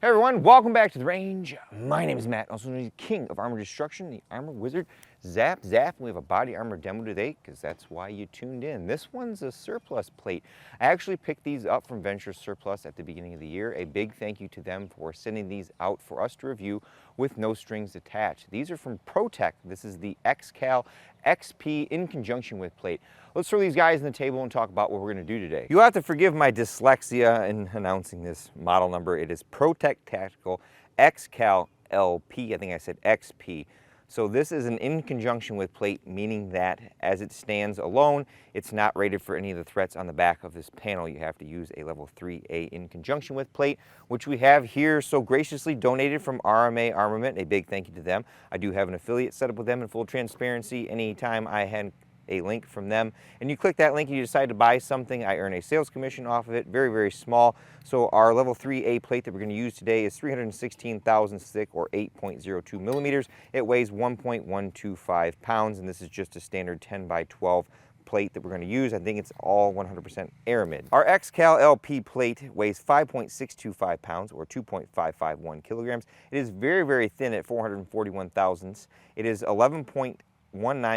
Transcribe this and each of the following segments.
Hey everyone, welcome back to the range. My name is Matt, also known as the King of Armor Destruction, the Armor Wizard. Zap. We have a body armor demo today because that's why you tuned in. This one's a surplus plate. I actually picked these up from Venture Surplus at the beginning of the year. A big thank you to them for sending these out for us to review with no strings attached. These are from Protech. This is the XCal XP in conjunction with plate. Let's throw these guys on the table and talk about what we're going to do today. You'll have to forgive my dyslexia in announcing this model number. It is Protech Tactical XCal LP. I think I said XP. So this is an in conjunction with plate, meaning that as it stands alone, it's not rated for any of the threats on the back of this panel. You have to use a level 3A in conjunction with plate, which we have here so graciously donated from RMA Armament. A big thank you to them. I do have an affiliate set up with them in full transparency. Anytime I had a link from them and you click that link and you decide to buy something, I earn a sales commission off of it, very, very small. So our level 3A plate that we're going to use today is 316 thousandths thick, or 8.02 millimeters. It weighs 1.125 pounds, and this is just a standard 10 by 12 plate that we're going to use. I think it's all 100% aramid. Our XCal LP plate weighs 5.625 pounds, or 2.551 kilograms. It is very, very thin at 441 thousandths. It is 11.19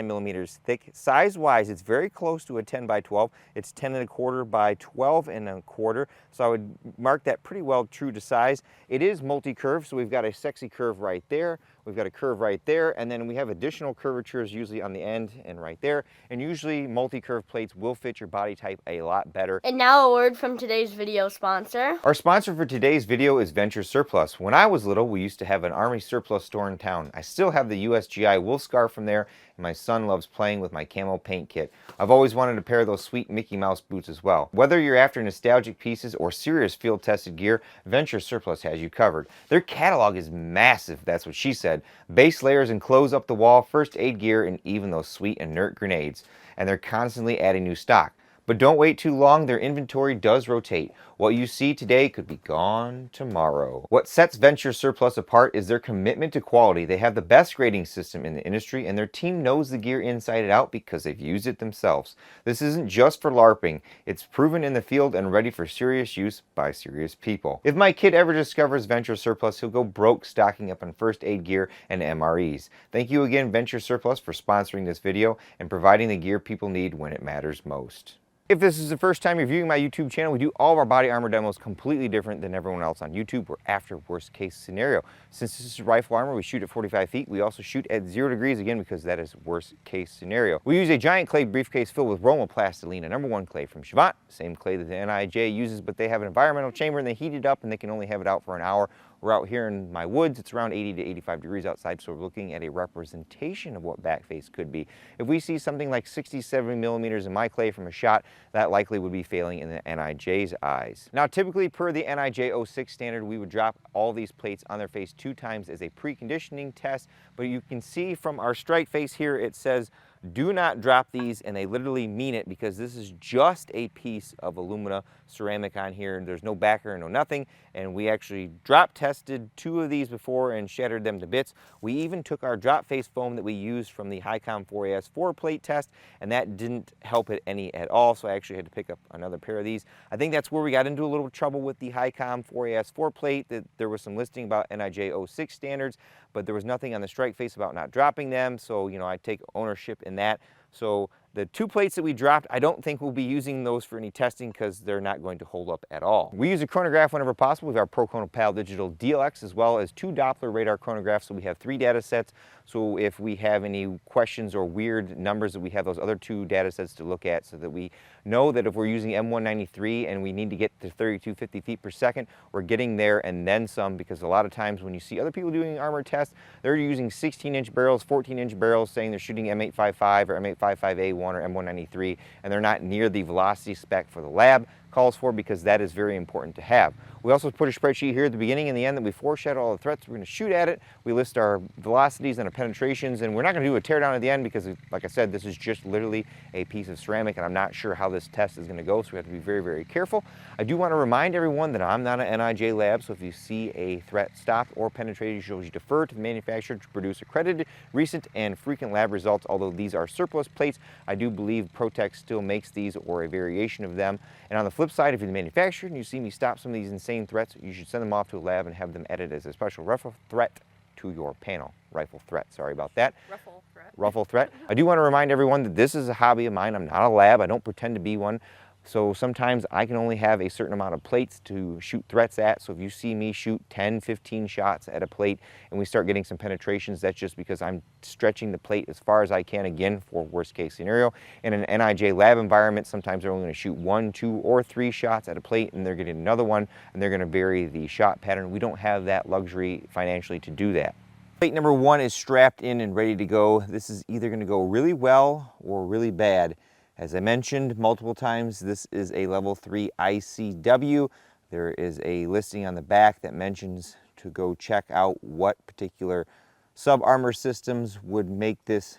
millimeters thick. Size-wise, it's very close to a 10 by 12. It's 10 1/4 by 12 1/4. So I would mark that pretty well true to size. It is multi-curve, so we've got a sexy curve right there. We've got a curve right there, and then we have additional curvatures usually on the end and right there. And usually multi-curve plates will fit your body type a lot better. And now a word from today's video sponsor. Our sponsor for today's video is Venture Surplus. When I was little, we used to have an Army surplus store in town. I still have the USGI wool scarf from there, and my son loves playing with my camo paint kit. I've always wanted a pair of those sweet Mickey Mouse boots as well. Whether you're after nostalgic pieces or serious field-tested gear, Venture Surplus has you covered. Their catalog is massive, that's what she said. Base layers and clothes up the wall, first aid gear, and even those sweet inert grenades. And they're constantly adding new stock. But don't wait too long, their inventory does rotate. What you see today could be gone tomorrow. What sets Venture Surplus apart is their commitment to quality. They have the best grading system in the industry, and their team knows the gear inside and out because they've used it themselves. This isn't just for LARPing. It's proven in the field and ready for serious use by serious people. If my kid ever discovers Venture Surplus, he'll go broke stocking up on first aid gear and MREs. Thank you again, Venture Surplus, for sponsoring this video and providing the gear people need when it matters most. If this is the first time you're viewing my YouTube channel, we do all of our body armor demos completely different than everyone else on YouTube. We're after worst case scenario. Since this is rifle armor, we shoot at 45 feet. We also shoot at 0 degrees, again, because that is worst case scenario. We use a giant clay briefcase filled with Roma-Plastilina, #1 clay from Chavant, same clay that the NIJ uses, but they have an environmental chamber and they heat it up and they can only have it out for an hour. We're out here in my woods. It's around 80 to 85 degrees outside, so we're looking at a representation of what backface could be. If we see something like 60, 70 millimeters in my clay from a shot, that likely would be failing in the NIJ's eyes. Now, typically per the NIJ 06 standard, we would drop all these plates on their face 2 times as a preconditioning test, but you can see from our strike face here, it says, do not drop these, and they literally mean it because this is just a piece of alumina ceramic on here. There's no backer, no nothing, and we actually drop tested 2 of these before and shattered them to bits. We even took our drop face foam that we used from the Hi-Com 4AS4 plate test, and that didn't help it any at all, so I actually had to pick up another pair of these. I think that's where we got into a little trouble with the Hi-Com 4AS4 plate, that there was some listing about NIJ 06 standards, but there was nothing on the strike face about not dropping them, so I take ownership in that. So the 2 plates that we dropped, I don't think we'll be using those for any testing because they're not going to hold up at all. We use a chronograph whenever possible with our ProChronoPal Digital DLX, as well as 2 Doppler radar chronographs, so we have 3 data sets. So if we have any questions or weird numbers, that we have those other 2 data sets to look at, so that we know that if we're using M193 and we need to get to 3250 feet per second, we're getting there and then some, because a lot of times when you see other people doing armor tests, they're using 16-inch barrels, 14-inch barrels, saying they're shooting M855 or M855A1 or M193, and they're not near the velocity spec for the lab calls for, because that is very important to have. We also put a spreadsheet here at the beginning and the end that we foreshadow all the threats we're going to shoot at it. We list our velocities and our penetrations, and we're not going to do a teardown at the end because, like I said, this is just literally a piece of ceramic, and I'm not sure how this test is going to go, so we have to be very, very careful. I do want to remind everyone that I'm not an NIJ lab, so if you see a threat stopped or penetrated, you should defer to the manufacturer to produce accredited, recent, and frequent lab results. Although these are surplus plates, I do believe Protech still makes these or a variation of them. And on the flip side, if you're the manufacturer and you see me stop some of these in insane threats, you should send them off to a lab and have them added as a special rifle threat to your panel. Rifle threat, sorry about that. Ruffle threat. Ruffle threat. I do want to remind everyone that this is a hobby of mine. I'm not a lab. I don't pretend to be one. So sometimes I can only have a certain amount of plates to shoot threats at. So if you see me shoot 10, 15 shots at a plate and we start getting some penetrations, that's just because I'm stretching the plate as far as I can, again, for worst case scenario. In an NIJ lab environment, sometimes they're only going to shoot 1, 2, or 3 shots at a plate and they're getting another one and they're going to vary the shot pattern. We don't have that luxury financially to do that. Plate number 1 is strapped in and ready to go. This is either going to go really well or really bad. As I mentioned multiple times, this is a level 3 ICW. There is a listing on the back that mentions to go check out what particular sub-armor systems would make this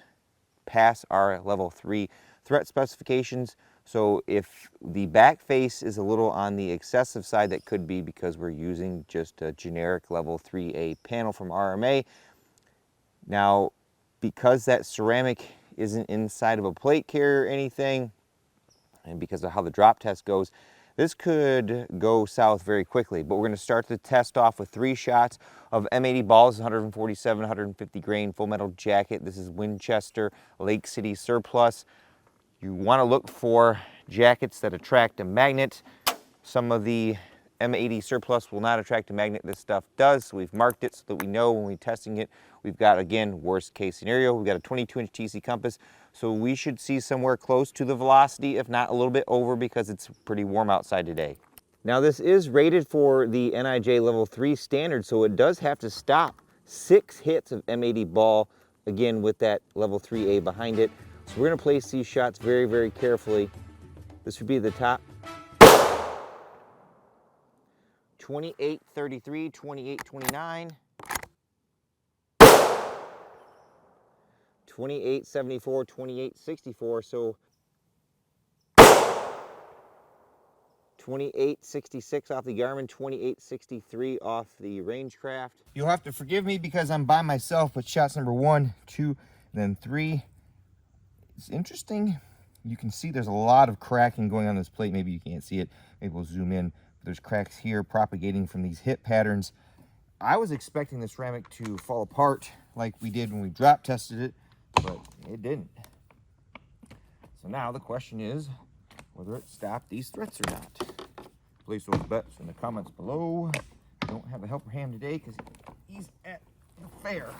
pass our level 3 threat specifications. So if the back face is a little on the excessive side, that could be because we're using just a generic level 3A panel from RMA. Now, because that ceramic isn't inside of a plate carrier or anything, and because of how the drop test goes, this could go south very quickly. But we're going to start the test off with 3 shots of M80 balls, 147, 150 grain full metal jacket. This is Winchester Lake City surplus. You want to look for jackets that attract a magnet. Some of the M80 surplus will not attract a magnet. This stuff does, so we've marked it so that we know when we're testing it. We've got, again, worst case scenario, we've got a 22-inch TC compass, so we should see somewhere close to the velocity, if not a little bit over, because it's pretty warm outside today. Now, this is rated for the NIJ level 3 standard, so it does have to stop 6 hits of M80 ball, again, with that level 3A behind it. So we're going to place these shots very, very carefully. This would be the top. 28-33, 28-29, 28-74, 28-64, so 28-66 off the Garmin, 28-63 off the Rangecraft. You'll have to forgive me because I'm by myself, but shots number 1, 2, then 3. It's interesting. You can see there's a lot of cracking going on this plate. Maybe you can't see it. Maybe we'll zoom in. There's cracks here propagating from these hit patterns. I was expecting the ceramic to fall apart like we did when we drop tested it, but it didn't. So now the question is whether it stopped these threats or not. Place those bets in the comments below. I don't have a helper hand today because he's at the fair.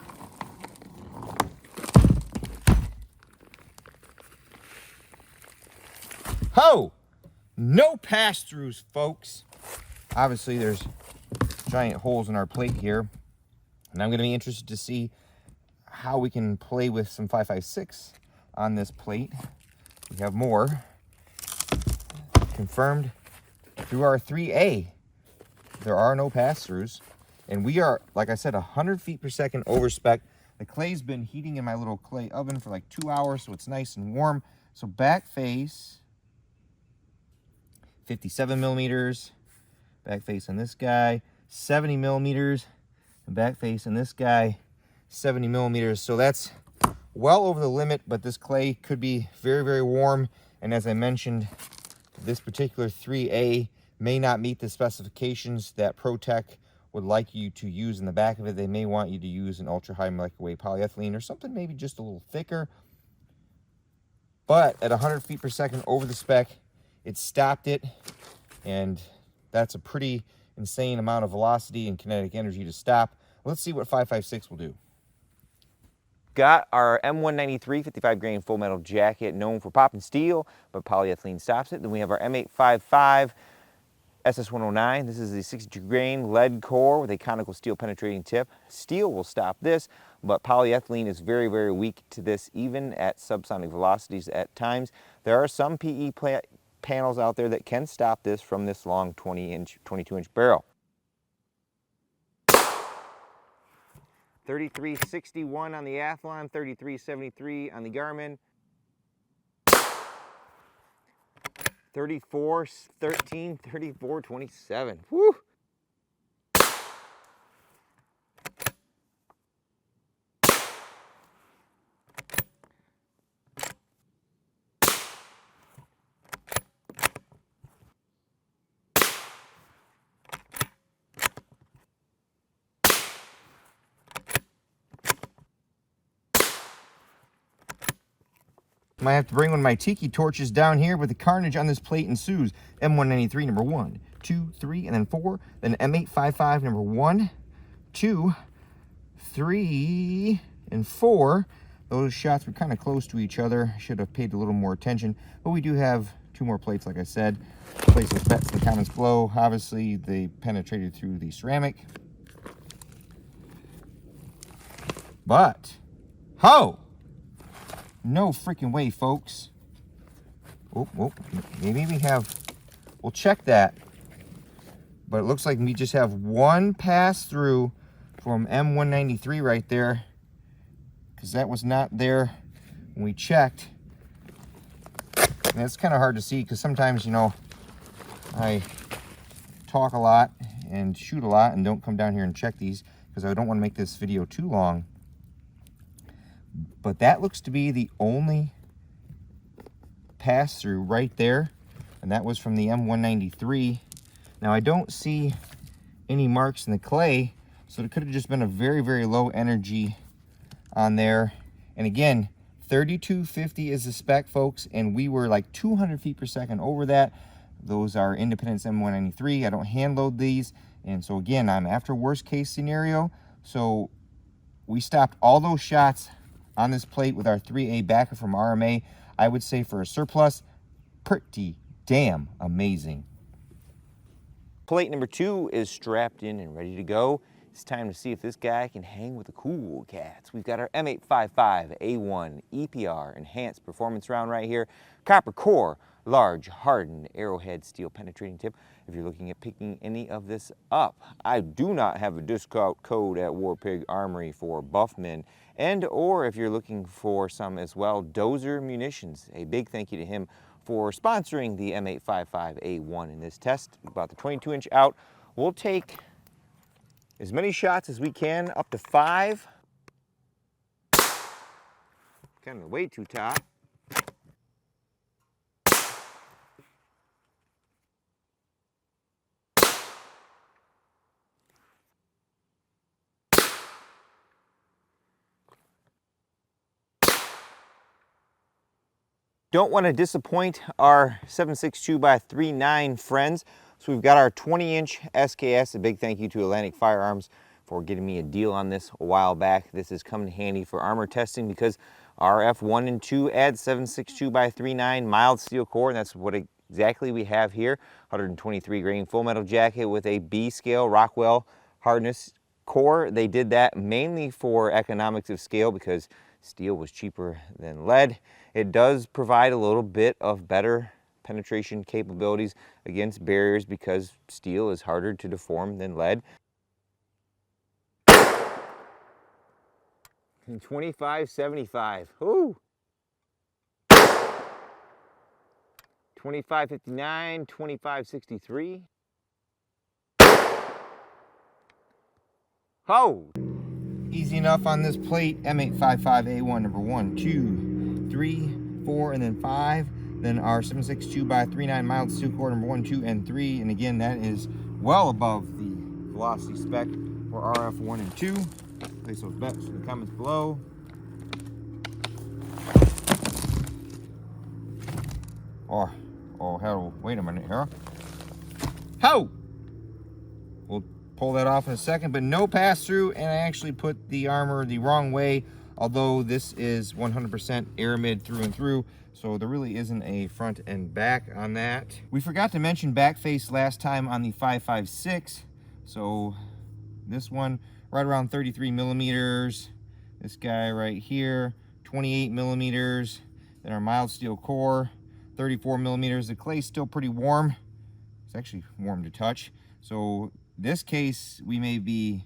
Ho! No pass-throughs, folks. Obviously, there's giant holes in our plate here, and I'm going to be interested to see how we can play with some 5.56 on this plate. We have more confirmed through our 3A. There are no pass-throughs, and we are, like I said, 100 feet per second over spec. The clay's been heating in my little clay oven for like 2 hours, so it's nice and warm. So back face, 57 millimeters. Back face on this guy, 70 millimeters. And back face on this guy, 70 millimeters. So that's well over the limit, but this clay could be very, very warm. And as I mentioned, this particular 3A may not meet the specifications that Protech would like you to use in the back of it. They may want you to use an ultra-high molecular weight polyethylene or something maybe just a little thicker. But at 100 feet per second over the spec, it stopped it, and that's a pretty insane amount of velocity and kinetic energy to stop. Let's see what 5.56 will do. Got our M193 55 grain full metal jacket, known for popping steel, but polyethylene stops it. Then we have our M855 SS109. This is a 62 grain lead core with a conical steel penetrating tip. Steel will stop this, but polyethylene is very, very weak to this, even at subsonic velocities at times. There are some PE panels out there that can stop this from this long 22-inch barrel. 3361 on the Athlon, 3373 on the Garmin, 3413, 3427. Woo! Might have to bring one of my tiki torches down here, but the carnage on this plate ensues. M193, number 1, 2, 3, and then 4. Then M855, number 1, 2, 3, and 4. Those shots were kind of close to each other. Should have paid a little more attention. But we do have 2 more plates, like I said. Place those bets in the comments below. Obviously, they penetrated through the ceramic. But, no freaking way, folks. Maybe we have, we'll check that. But it looks like we just have one pass through from M193 right there, because that was not there when we checked. And that's kind of hard to see, because sometimes, you know, I talk a lot and shoot a lot and don't come down here and check these, because I don't want to make this video too long. But that looks to be the only pass through right there, and that was from the M193. Now I don't see any marks in the clay, so it could have just been a very, very low energy on there. And again, 3250 is the spec, folks, and we were like 200 feet per second over that. Those are Independence M193. I don't hand load these, and so again, I'm after worst case scenario. So we stopped all those shots on this plate with our 3A backer from RMA. I would say for a surplus, pretty damn amazing. Plate number 2 is strapped in and ready to go. It's time to see if this guy can hang with the cool cats. We've got our M855A1 EPR enhanced performance round right here. Copper core, large hardened arrowhead steel penetrating tip. If you're looking at picking any of this up, I do not have a discount code at Warpig Armory for Buffman, and or if you're looking for some as well, Dozer Munitions. A big thank you to him for sponsoring the M855A1 in this test. About the 22-inch out. We'll take as many shots as we can, up to 5. Kind of way too tight. Don't want to disappoint our 7.62x3.9 friends, so we've got our 20-inch SKS. A big thank you to Atlantic Firearms for getting me a deal on this a while back. This has come in handy for armor testing because RF1 and 2 add 7.62x3.9 mild steel core, and that's what exactly we have here. 123 grain full metal jacket with a B scale Rockwell hardness core. They did that mainly for economics of scale because steel was cheaper than lead. It does provide a little bit of better penetration capabilities against barriers because steel is harder to deform than lead. 25.75. Ooh. 25.59, 25.63. Oh! Easy enough on this plate. M855A1, number 1, 2, 3, 4, and then 5. Then our 7.62x3.9 mild steel core, number 1, 2, and 3. And again, that is well above the velocity spec for RF1 and 2. Place those bets in the comments below. Oh, hell, wait a minute here. How? We'll pull that off in a second, but no pass-through, and I actually put the armor the wrong way, although this is 100% aramid through and through, so there really isn't a front and back on that. We forgot to mention back face last time on the 5.56, so this one right around 33 millimeters. This guy right here, 28 millimeters. Then our mild steel core, 34 millimeters. The clay's still pretty warm. It's actually warm to touch. So this case, we may be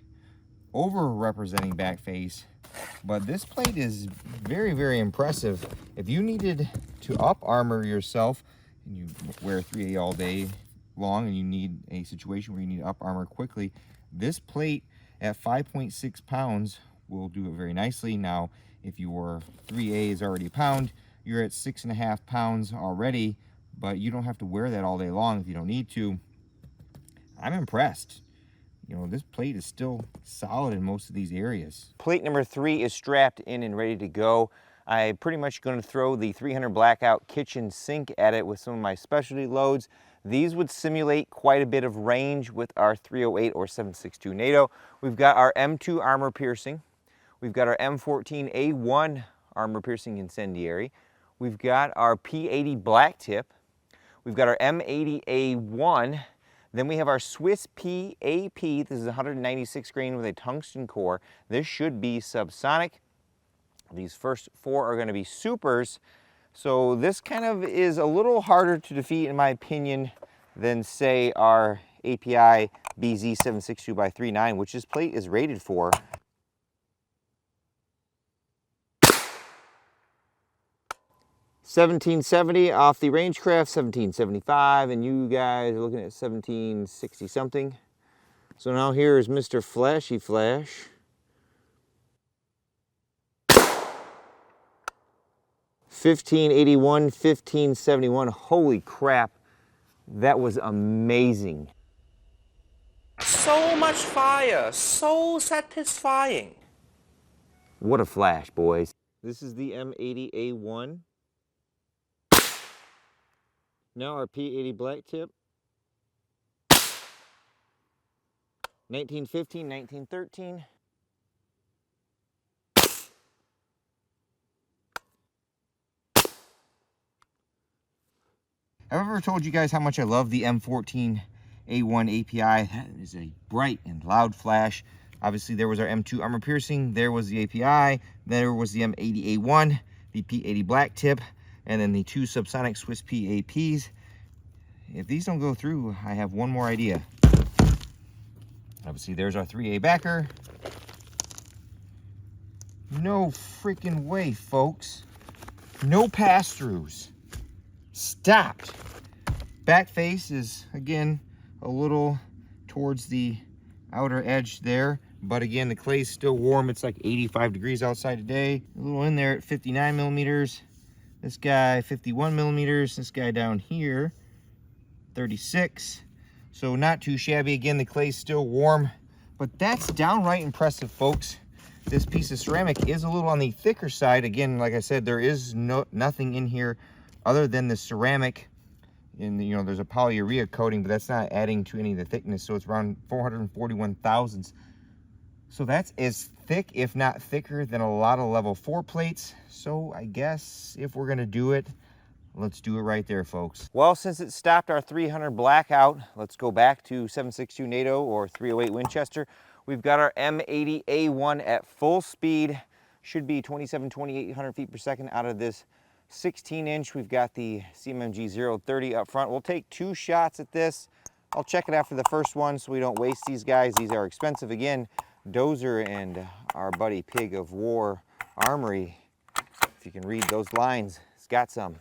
over-representing back face, but this plate is very, very impressive. If you needed to up armor yourself, and you wear 3A all day long, and you need a situation where you need to up armor quickly, this plate at 5.6 pounds will do it very nicely. Now, if your 3A is already a pound, you're at 6.5 pounds already, but you don't have to wear that all day long if you don't need to. I'm impressed. You know, this plate is still solid in most of these areas. Plate number 3 is strapped in and ready to go. I'm pretty much going to throw the 300 Blackout kitchen sink at it with some of my specialty loads. These would simulate quite a bit of range with our 308 or 7.62 NATO. We've got our M2 armor piercing. We've got our M14A1 armor piercing incendiary. We've got our P80 black tip. We've got our M80A1. Then we have our Swiss PAP. This is 196 grain with a tungsten core. This should be subsonic. These first four are going to be supers. So this kind of is a little harder to defeat, in my opinion, than say our API BZ762x39, which this plate is rated for. 1770 off the Rangecraft, 1775, and you guys are looking at 1760 something. So now here is Mr. Flashy Flash. 1581, 1571. Holy crap, that was amazing. So much fire, so satisfying. What a flash, boys. This is the M80A1. Now our P80 black tip. 1915, 1913. I've ever told you guys how much I love the M14A1 API. That is a bright and loud flash. Obviously there was our M2 armor piercing, there was the API, there was the M80A1, the P80 black tip, and then the two subsonic Swiss PAPs. If these don't go through, I have one more idea. Obviously there's our 3A backer. No freaking way, folks. No pass-throughs. Stopped. Back face is, again, a little towards the outer edge there. But again, the clay's still warm. It's like 85 degrees outside today. A little in there at 59 millimeters. This guy, 51 millimeters. This guy down here, 36. So not too shabby. Again, the clay's still warm. But that's downright impressive, folks. This piece of ceramic is a little on the thicker side. Again, like I said, there is nothing in here other than the ceramic. And you know, there's a polyurea coating, but that's not adding to any of the thickness. So it's around 441 thousandths. So that's as thick, if not thicker, than a lot of level 4 plates. So I guess if we're gonna do it, let's do it right there, folks. Well, since it stopped our 300 blackout, let's go back to 7.62 NATO or 308 Winchester. We've got our M80A1 at full speed. Should be 2,800 feet per second out of this 16-inch. We've got the CMMG 030 up front. We'll take 2 shots at this. I'll check it after the first one so we don't waste these guys. These are expensive. Again, Dozer and our buddy Pig of War Armory, if you can read those lines, it's got some.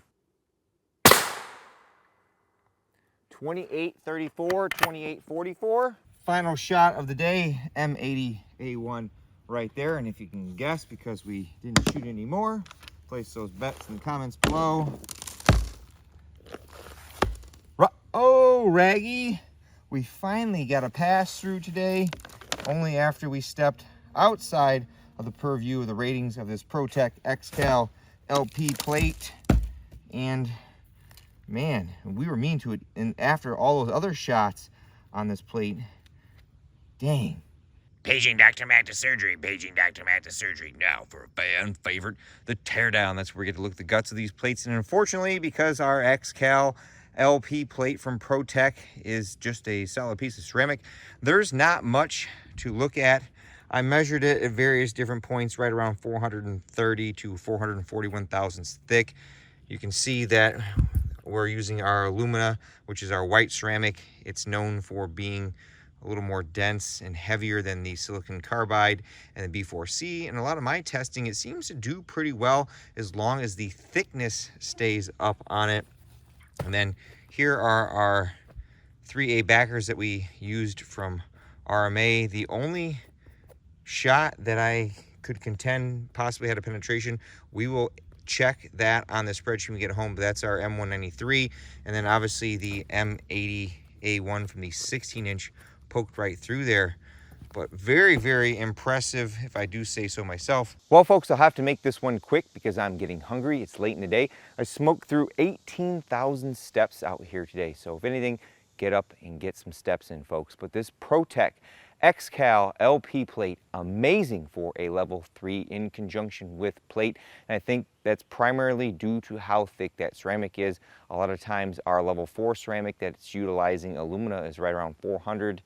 2834, 2844. Final shot of the day, M80A1 right there. And if you can guess, because we didn't shoot any more, place those bets in the comments below. Oh, R.A.N.G.E, we finally got a pass through today, only after we stepped outside of the purview of the ratings of this Protech XCal LP plate. And man, we were mean to it. And after all those other shots on this plate, dang. Paging Dr. Matt to surgery. Paging Dr. Matt to surgery. Now for a fan favorite, the teardown. That's where we get to look at the guts of these plates. And unfortunately, because our XCal LP plate from Protech is just a solid piece of ceramic, there's not much to look at. I measured it at various different points, right around 430 to 441 thousandths thick. You can see that we're using our alumina, which is our white ceramic. It's known for being a little more dense and heavier than the silicon carbide and the B4C. And a lot of my testing, it seems to do pretty well as long as the thickness stays up on it. And then here are our 3A backers that we used from RMA. The only shot that I could contend possibly had a penetration, we will check that on the spreadsheet when we get home, but that's our M193. And then obviously the M80A1 from the 16-inch poked right through there. but very, very impressive if I do say so myself. Well, folks, I'll have to make this one quick because I'm getting hungry. It's late in the day. I smoked through 18,000 steps out here today. So if anything, get up and get some steps in, folks. But this Protech X-Cal LP plate, amazing for a level 3 in conjunction with plate. And I think that's primarily due to how thick that ceramic is. A lot of times our level 4 ceramic that's utilizing alumina is right around 400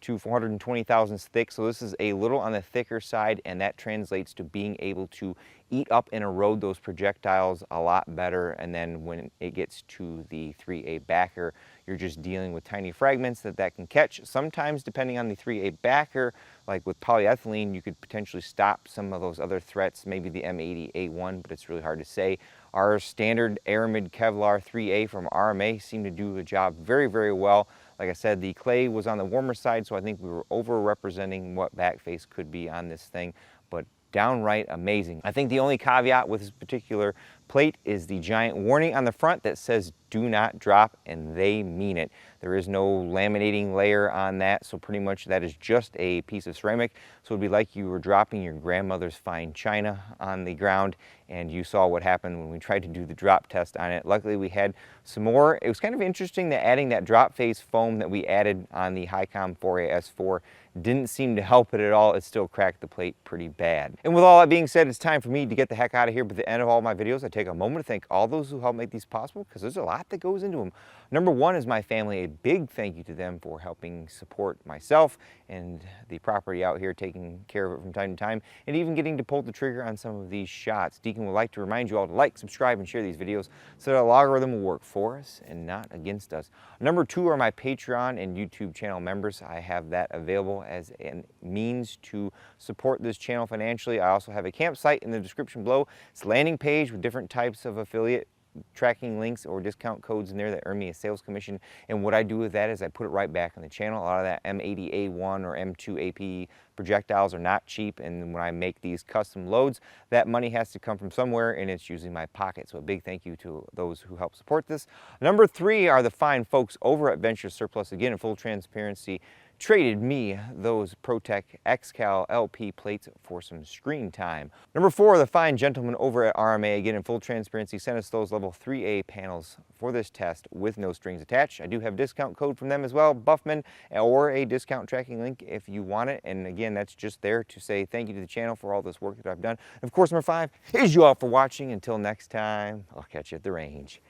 to 420 thousandths thick. So this is a little on the thicker side, and that translates to being able to eat up and erode those projectiles a lot better. And then when it gets to the 3A backer, you're just dealing with tiny fragments that can catch. Sometimes, depending on the 3A backer, like with polyethylene, you could potentially stop some of those other threats, maybe the M80A1, but it's really hard to say. Our standard aramid Kevlar 3A from R.A.N.G.E seemed to do the job very, very well. Like I said, the clay was on the warmer side, so I think we were over-representing what backface could be on this thing, but downright amazing. I think the only caveat with this particular plate is the giant warning on the front that says do not drop, and they mean it. There is no laminating layer on that, so pretty much that is just a piece of ceramic. So it'd be like you were dropping your grandmother's fine china on the ground, and you saw what happened when we tried to do the drop test on it. Luckily we had some more. It was kind of interesting that adding that drop phase foam that we added on the Hycom 4AS4 didn't seem to help it at all. It still cracked the plate pretty bad. And with all that being said, it's time for me to get the heck out of here. But at the end of all my videos, I take a moment to thank all those who help make these possible, because there's a lot that goes into them. Number one is my family. A big thank you to them for helping support myself and the property out here, taking care of it from time to time, and even getting to pull the trigger on some of these shots. Deacon would like to remind you all to like, subscribe, and share these videos so that our algorithm will work for us and not against us. Number two are my Patreon and YouTube channel members. I have that available as a means to support this channel financially. I also have a campsite in the description below. It's a landing page with different types of affiliate tracking links or discount codes in there that earn me a sales commission. And what I do with that is I put it right back on the channel. A lot of that M80A1 or M2 AP projectiles are not cheap, and when I make these custom loads, that money has to come from somewhere, and it's usually my pocket. So a big thank you to those who help support this. Number three are the fine folks over at Venture Surplus. Again, in full transparency, traded me those Protech X-Cal LP plates for some screen time. Number four, the fine gentlemen over at R.A.N.G.E, again in full transparency, sent us those level 3A panels for this test with no strings attached. I do have a discount code from them as well, Buffman, or a discount tracking link if you want it. And again, that's just there to say thank you to the channel for all this work that I've done. And of course, number five is you all for watching. Until next time, I'll catch you at the range.